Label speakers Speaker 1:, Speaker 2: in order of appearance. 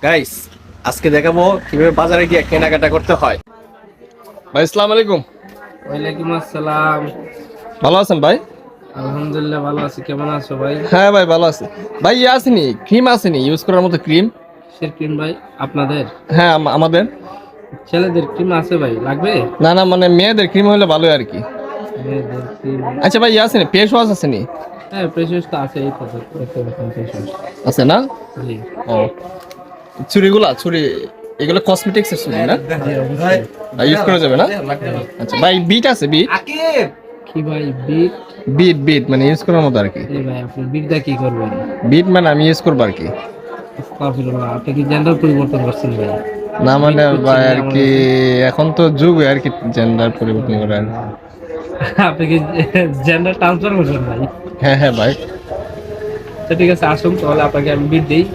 Speaker 1: Guys, আজকে দেখাবো কিভাবে বাজারে গিয়ে কেনাকাটা করতে হয়। ভাই আসসালামু আলাইকুম।
Speaker 2: ওয়ালাইকুম আসসালাম।
Speaker 1: ভালো আছেন ভাই?
Speaker 2: আলহামদুলিল্লাহ ভালো আছি। কেমন আছো ভাই?
Speaker 1: হ্যাঁ ভাই ভালো আছি। ভাই ইয়ে আসেনি, ক্রিম আসেনি ইউজ করার মতো ক্রিম?
Speaker 2: শিরকিন ভাই, আপনাদের
Speaker 1: হ্যাঁ আমাদের।
Speaker 2: ছেলেদের ক্রিম আছে ভাই, লাগবে?
Speaker 1: না না, মানে মেয়েদের ক্রিম হলে ভালো আর কি।
Speaker 2: মেয়েদের ক্রিম?
Speaker 1: আচ্ছা ভাই ইয়ে আসেনি, ফেস ওয়াশ আসেনি?
Speaker 2: হ্যাঁ, প্রেশাস তো আছে, এই তো দেখতে পাচ্ছেন প্রেশাস।
Speaker 1: আছে না?
Speaker 2: জি
Speaker 1: ও, ছুরি এগুলো কসমেটিক্স এর ছুরি না?
Speaker 2: জি, অবশ্যই।
Speaker 1: ইউজ করা যাবে না? আচ্ছা ভাই, বিট আছে বিট?
Speaker 2: কি ভাই, বিট?
Speaker 1: বিট বিট মানে ইউজ করার মতো আর কি।
Speaker 2: এই ভাই, আপনি বিটটা কি করবেন?
Speaker 1: বিট মানে আমি ইউজ করবো আর কি।
Speaker 2: আস্তাগফিরুল্লাহ, আপনি কি জেন্ডার পরিবর্তন করছেন ভাই?
Speaker 1: না মানে
Speaker 2: বিট
Speaker 1: ভাই
Speaker 2: করছেন
Speaker 1: আর
Speaker 2: এমন
Speaker 1: কি,
Speaker 2: আছে?
Speaker 1: এখন তো যুগ আর কি জেন্ডার পরিবর্তন করার।
Speaker 2: আপনি কি জেন্ডার ট্রান্সফার করছেন ভাই?
Speaker 1: হ্যাঁ হ্যাঁ ভাই।
Speaker 2: তো ঠিক আছে, আসুন তাহলে আপনাকে আমি বিট দিই।